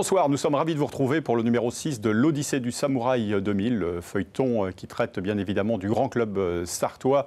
Bonsoir, nous sommes ravis de vous retrouver pour le numéro 6 de l'Odyssée du Samouraï 2000, le feuilleton qui traite bien évidemment du grand club sartois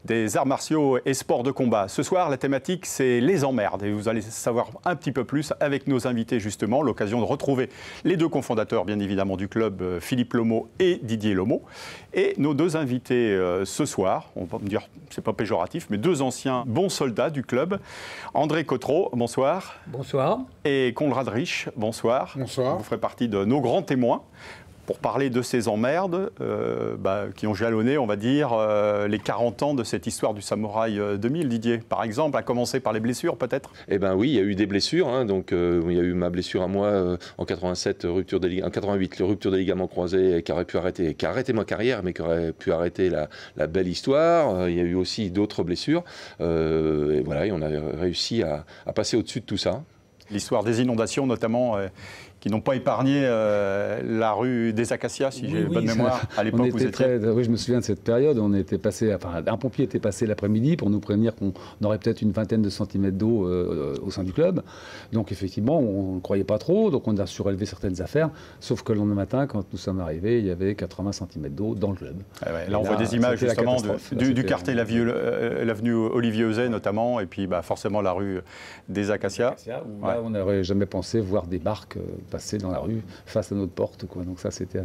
des arts martiaux et sports de combat. Ce soir, la thématique, c'est les emmerdes et vous allez savoir un petit peu plus avec nos invités justement, l'occasion de retrouver les deux cofondateurs bien évidemment du club, Philippe Lomo et Didier Lomo. Et nos deux invités ce soir, on va me dire, c'est pas péjoratif, mais deux anciens bons soldats du club. André Cotreau, bonsoir. Bonsoir. Et Conrad Rich, bonsoir. Bonsoir. Vous ferez partie de nos grands témoins pour parler de ces emmerdes qui ont jalonné, on va dire, les 40 ans de cette histoire du Samouraï 2000. Didier, par exemple, à commencer par les blessures, peut-être? Eh bien oui, il y a eu des blessures. Donc, il y a eu ma blessure à moi en 87, en 88, rupture des ligaments croisés qui a arrêté ma carrière, mais qui aurait pu arrêter la belle histoire. Il y a eu aussi d'autres blessures. Et voilà, et on a réussi à passer au-dessus de tout ça. L'histoire des inondations, notamment, qui n'ont pas épargné la rue des Acacias, si j'ai bonne mémoire. À l'époque, vous étiez... Oui, je me souviens de cette période. On était passé, un pompier était passé l'après-midi pour nous prévenir qu'on aurait peut-être une vingtaine de centimètres d'eau au sein du club. Donc, effectivement, on ne croyait pas trop. Donc, on a surélevé certaines affaires. Sauf que le lendemain matin, quand nous sommes arrivés, il y avait 80 centimètres d'eau dans le club. Là, on voit des images, justement, du quartier l'avenue Olivier Euzet, notamment, et puis forcément la rue des Acacias. Où là, on n'aurait jamais pensé voir des barques passer dans la rue face à notre porte, quoi. Donc ça, c'était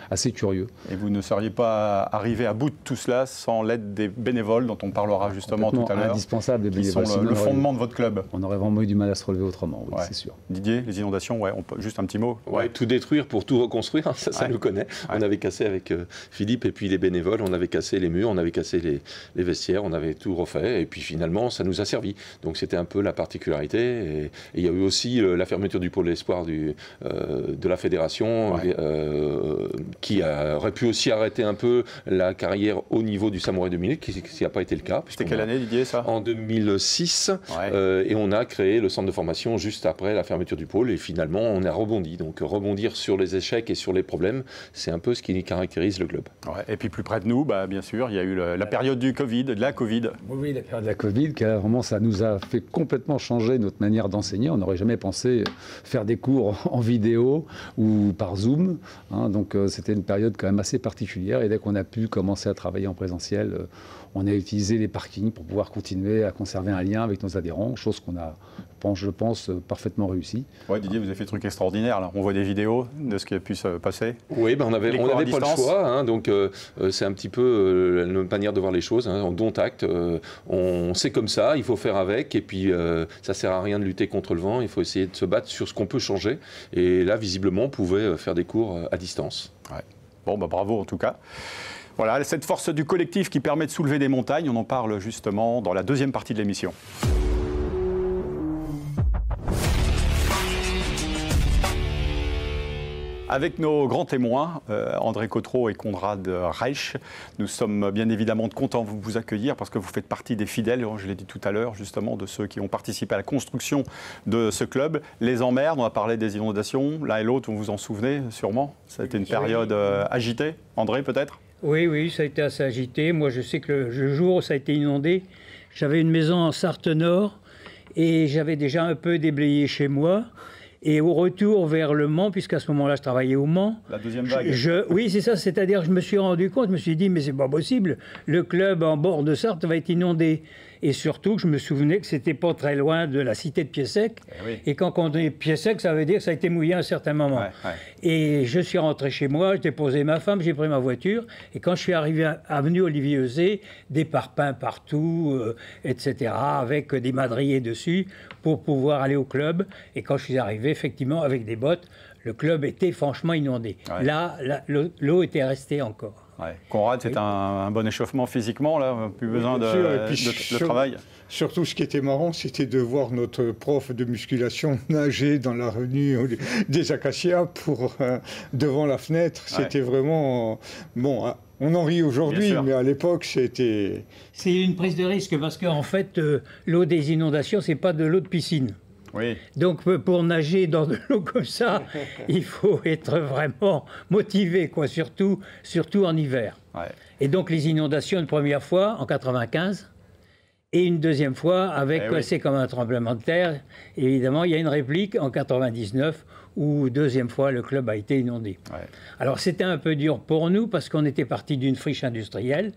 assez curieux. Et vous ne seriez pas arrivé à bout de tout cela sans l'aide des bénévoles, dont on parlera justement tout à l'heure. Indispensable, les bénévoles. Qui sont le fondement de votre club. On aurait vraiment eu du mal à se relever autrement, oui, c'est sûr. Didier, les inondations, juste un petit mot. Tout détruire pour tout reconstruire, ça nous connaît. On avait cassé avec Philippe et puis les bénévoles, on avait cassé les murs, on avait cassé les vestiaires, on avait tout refait. Et puis finalement, ça nous a servi. Donc c'était un peu la particularité. Et il y a eu aussi la fermeture du pôle espoir de la fédération, qui aurait pu aussi arrêter un peu la carrière au niveau du Samouraï 2000, qui n'a pas été le cas. C'était quelle année, Didier, ça? En 2006, et on a créé le centre de formation juste après la fermeture du pôle, et finalement on a rebondi. Donc rebondir sur les échecs et sur les problèmes, c'est un peu ce qui caractérise le club. Et puis plus près de nous, bien sûr, il y a eu la période du Covid, de la Covid. Oui, la période de la Covid, vraiment, ça nous a fait complètement changer notre manière d'enseigner. On n'aurait jamais pensé faire des cours en vidéo ou par Zoom. Donc c'était une période quand même assez particulière. Et dès qu'on a pu commencer à travailler en présentiel, on a utilisé les parkings pour pouvoir continuer à conserver un lien avec nos adhérents, chose qu'on a, je pense, parfaitement réussi. Oui, Didier, vous avez fait des trucs extraordinaires. Là. On voit des vidéos de ce qui a pu se passer. Oui, on n'avait pas le choix. Donc c'est un petit peu notre manière de voir les choses. On dont acte. On sait comme ça, il faut faire avec. Et puis ça ne sert à rien de lutter contre le vent. Il faut essayer de se battre sur ce qu'on peut changer. Et là, visiblement, on pouvait faire des cours à distance. Ouais. Bon, bravo en tout cas. Voilà, cette force du collectif qui permet de soulever des montagnes, on en parle justement dans la deuxième partie de l'émission. Avec nos grands témoins, André Cotreau et Conrad Reich, nous sommes bien évidemment contents de vous accueillir parce que vous faites partie des fidèles, je l'ai dit tout à l'heure, justement, de ceux qui ont participé à la construction de ce club. Les emmerdes, on a parlé des inondations, l'un et l'autre, vous vous en souvenez sûrement. Ça a été une période agitée. André, peut-être? Oui, ça a été assez agité. Moi, je sais que le jour où ça a été inondé, j'avais une maison en Sarthe-Nord et j'avais déjà un peu déblayé chez moi. Et au retour vers le Mans, puisqu'à ce moment-là, je travaillais au Mans. La deuxième vague. Oui, c'est ça. C'est-à-dire que je me suis rendu compte, je me suis dit, mais c'est pas possible. Le club en bord de Sarthe va être inondé. Et surtout, je me souvenais que c'était pas très loin de la cité de Pied-Sec. Et quand on dit Pied-Sec, ça veut dire que ça a été mouillé à un certain moment. Et je suis rentré chez moi, j'ai déposé ma femme, j'ai pris ma voiture. Et quand je suis arrivé à avenue Olivier Euzet, des parpaings partout, etc., avec des madriers dessus, pour pouvoir aller au club. Et quand je suis arrivé, effectivement, avec des bottes, le club était franchement inondé. Là, l'eau était restée encore. Conrad, c'est un bon échauffement physiquement, là, plus besoin de travail. Surtout, ce qui était marrant, c'était de voir notre prof de musculation nager dans l'avenue des Acacias devant la fenêtre. C'était vraiment... Bon, on en rit aujourd'hui, mais à l'époque, c'était... C'est une prise de risque parce qu'en fait, l'eau des inondations, c'est pas de l'eau de piscine. Oui. Donc pour nager dans de l'eau comme ça, il faut être vraiment motivé, quoi, surtout en hiver. Et donc les inondations, une première fois en 95, et une deuxième fois avec, c'est comme un tremblement de terre. Évidemment, il y a une réplique en 99 où deuxième fois le club a été inondé. Ouais. Alors c'était un peu dur pour nous parce qu'on était parti d'une friche industrielle.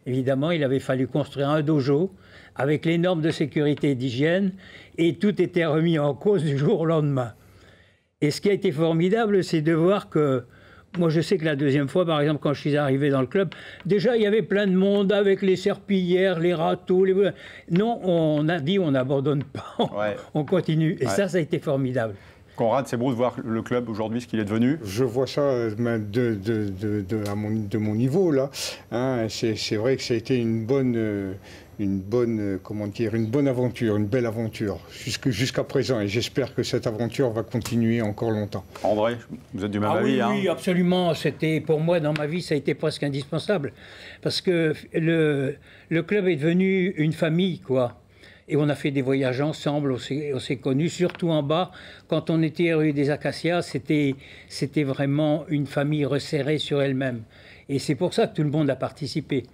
Évidemment, il avait fallu construire un dojo avec les normes de sécurité et d'hygiène et tout était remis en cause du jour au lendemain. Et ce qui a été formidable, c'est de voir que moi, je sais que la deuxième fois, par exemple, quand je suis arrivé dans le club, déjà, il y avait plein de monde avec les serpillères, les râteaux. Non, on a dit, on n'abandonne pas, on continue. Et ça a été formidable. Conrad, c'est beau de voir le club aujourd'hui, ce qu'il est devenu. Je vois ça de mon niveau, là. Hein, c'est vrai que ça a été une bonne aventure, une belle aventure, jusqu'à présent. Et j'espère que cette aventure va continuer encore longtemps. André, vous êtes du même avis, hein? Oui, absolument. C'était, pour moi, dans ma vie, ça a été presque indispensable. Parce que le club est devenu une famille, quoi. Et on a fait des voyages ensemble, on s'est connus, surtout en bas. Quand on était rue des Acacias, c'était vraiment une famille resserrée sur elle-même. Et c'est pour ça que tout le monde a participé.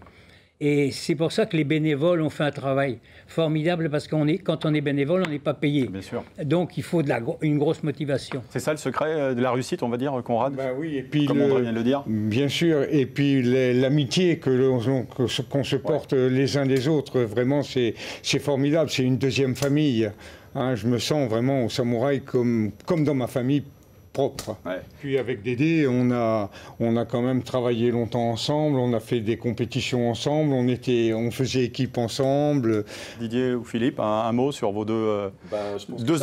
Et c'est pour ça que les bénévoles ont fait un travail formidable, parce que quand on est bénévole, on n'est pas payé. Bien sûr. Donc il faut une grosse motivation. C'est ça le secret de la réussite, on va dire, Conrad? Oui, et puis comme André vient de le dire. Bien sûr, et puis l'amitié qu'on se porte les uns des autres, vraiment, c'est formidable. C'est une deuxième famille. Hein, je me sens vraiment au Samouraï comme dans ma famille propre. Ouais. Puis avec Dédé, on a quand même travaillé longtemps ensemble, on a fait des compétitions ensemble, on faisait équipe ensemble. Didier ou Philippe, un mot sur vos deux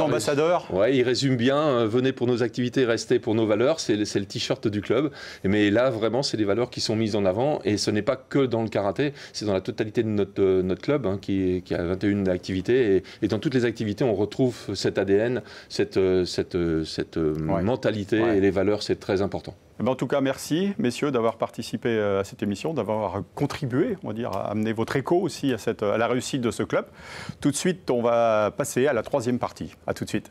ambassadeurs? Oui, il résume bien. Venez pour nos activités, restez pour nos valeurs. C'est le t-shirt du club. Mais là, vraiment, c'est des valeurs qui sont mises en avant. Et ce n'est pas que dans le karaté, c'est dans la totalité de notre club, hein, qui a 21 activités. Et dans toutes les activités, on retrouve cet ADN, cette mentalité et les valeurs, c'est très important. En tout cas, merci, messieurs, d'avoir participé à cette émission, d'avoir contribué, on va dire, à amener votre écho aussi à la réussite de ce club. Tout de suite, on va passer à la troisième partie. À tout de suite.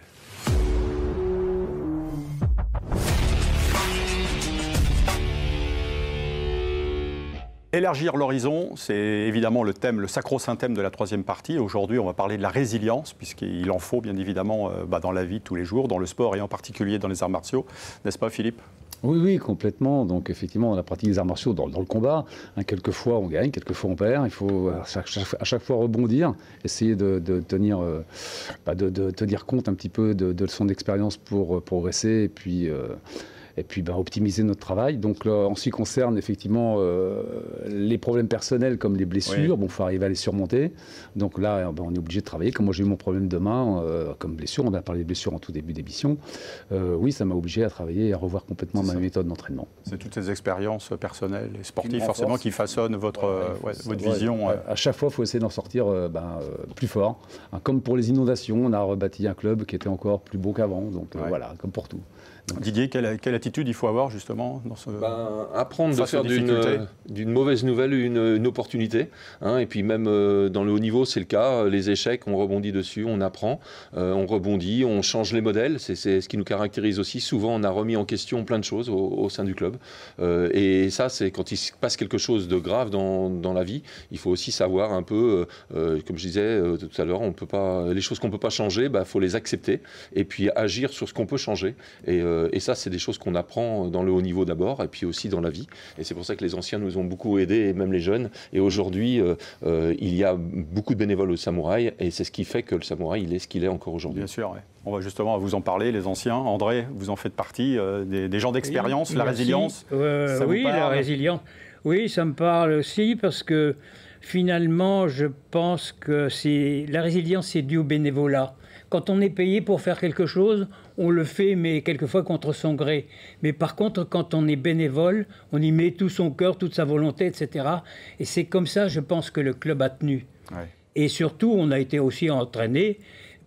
Élargir l'horizon, c'est évidemment le sacro-saint thème de la troisième partie. Aujourd'hui, on va parler de la résilience, puisqu'il en faut bien évidemment dans la vie de tous les jours, dans le sport et en particulier dans les arts martiaux. N'est-ce pas, Philippe ? Oui, complètement. Donc effectivement, on a pratiqué les arts martiaux dans le combat. Hein, quelquefois on gagne, quelquefois on perd. Il faut à chaque fois rebondir, essayer de tenir compte un petit peu de son expérience pour progresser et puis optimiser notre travail. Donc en ce qui concerne effectivement les problèmes personnels comme les blessures, il faut arriver à les surmonter. Donc là, on est obligé de travailler. Comme moi j'ai eu mon problème de main comme blessure, on a parlé de blessures en tout début d'émission. Oui, ça m'a obligé à travailler et à revoir complètement ma méthode d'entraînement. C'est toutes ces expériences personnelles et sportives forcément qui façonnent votre vision. À chaque fois, il faut essayer d'en sortir plus fort. Hein, comme pour les inondations, on a rebâti un club qui était encore plus beau qu'avant. Donc voilà, comme pour tout. Donc, Didier, quelle attitude il faut avoir justement dans ce... apprendre de faire d'une mauvaise nouvelle une opportunité. Hein, et puis même dans le haut niveau, c'est le cas. Les échecs, on rebondit dessus, on apprend, on rebondit, on change les modèles. C'est ce qui nous caractérise aussi. Souvent, on a remis en question plein de choses au sein du club. Et ça, c'est quand il se passe quelque chose de grave dans la vie, il faut aussi savoir un peu, comme je disais tout à l'heure, les choses qu'on ne peut pas changer, faut les accepter et puis agir sur ce qu'on peut changer. Et ça, c'est des choses qu'on apprend dans le haut niveau d'abord, et puis aussi dans la vie. Et c'est pour ça que les anciens nous ont beaucoup aidés, et même les jeunes. Et aujourd'hui, il y a beaucoup de bénévoles au Samouraï, et c'est ce qui fait que le Samouraï, il est ce qu'il est encore aujourd'hui. Bien sûr, ouais. On va justement vous en parler, les anciens. André, vous en faites partie, des gens d'expérience, la résilience. Ça vous parle ? La résilience. Oui, ça me parle aussi, parce que finalement, je pense que la résilience, c'est dû au bénévolat. Quand on est payé pour faire quelque chose, on le fait, mais quelquefois contre son gré. Mais par contre, quand on est bénévole, on y met tout son cœur, toute sa volonté, etc. Et c'est comme ça, je pense, que le club a tenu. Ouais. Et surtout, on a été aussi entraînés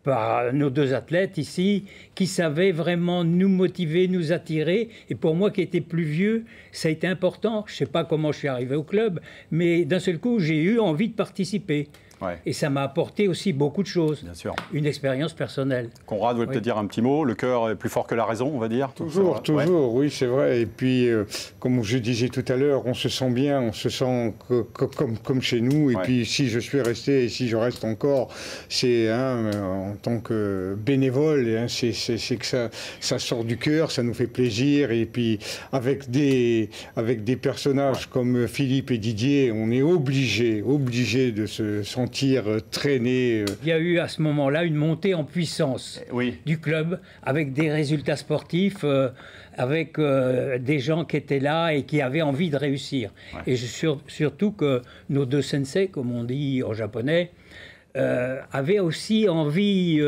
par nos deux athlètes ici, qui savaient vraiment nous motiver, nous attirer. Et pour moi, qui étais plus vieux, ça a été important. Je ne sais pas comment je suis arrivé au club, mais d'un seul coup, j'ai eu envie de participer. Ouais. Et ça m'a apporté aussi beaucoup de choses. Bien sûr. Une expérience personnelle. Conrad voulait peut-être dire un petit mot. Le cœur est plus fort que la raison, on va dire. Toujours, oui, c'est vrai. Et puis, comme je disais tout à l'heure, on se sent bien, on se sent comme chez nous. Et puis, si je suis resté et si je reste encore, c'est en tant que bénévole, c'est que ça sort du cœur, ça nous fait plaisir. Et puis, avec des personnages comme Philippe et Didier, on est obligé de se sentir traîner. Il y a eu à ce moment-là une montée en puissance du club, avec des résultats sportifs, avec des gens qui étaient là et qui avaient envie de réussir. Ouais. Et surtout que nos deux sensei, comme on dit en japonais, avaient aussi envie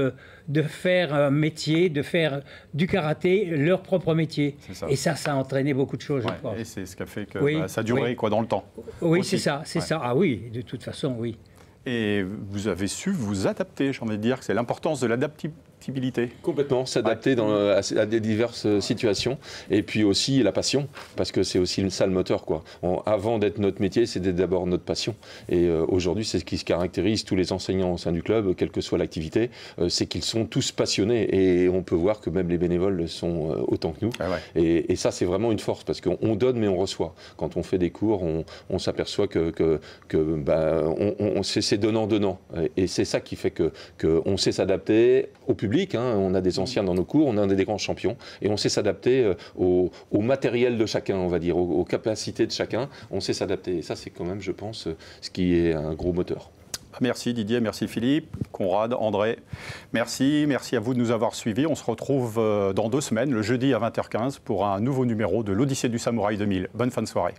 de faire un métier, de faire du karaté leur propre métier. Et ça a entraîné beaucoup de choses, je crois. Et c'est ce qui a fait que ça a duré dans le temps. Oui, c'est ça. Ah oui, de toute façon, oui. Et vous avez su vous adapter, j'ai envie de dire que c'est l'importance de l'adaptabilité. Complètement, s'adapter à des diverses situations. Et puis aussi la passion, parce que c'est aussi ça le moteur, quoi. Avant d'être notre métier, c'était d'abord notre passion. Et aujourd'hui, c'est ce qui se caractérise tous les enseignants au sein du club, quelle que soit l'activité, c'est qu'ils sont tous passionnés. Et on peut voir que même les bénévoles le sont autant que nous. Et ça, c'est vraiment une force, parce qu'on donne, mais on reçoit. Quand on fait des cours, on s'aperçoit que c'est donnant-donnant. Et c'est ça qui fait qu'on sait s'adapter au public. On a des anciens dans nos cours, on a des grands champions. Et on sait s'adapter au matériel de chacun, on va dire, aux capacités de chacun. On sait s'adapter. Et ça, c'est quand même, je pense, ce qui est un gros moteur. Merci Didier, merci Philippe, Conrad, André. Merci à vous de nous avoir suivis. On se retrouve dans 2 semaines, le jeudi à 20h15, pour un nouveau numéro de l'Odyssée du Samouraï 2000. Bonne fin de soirée.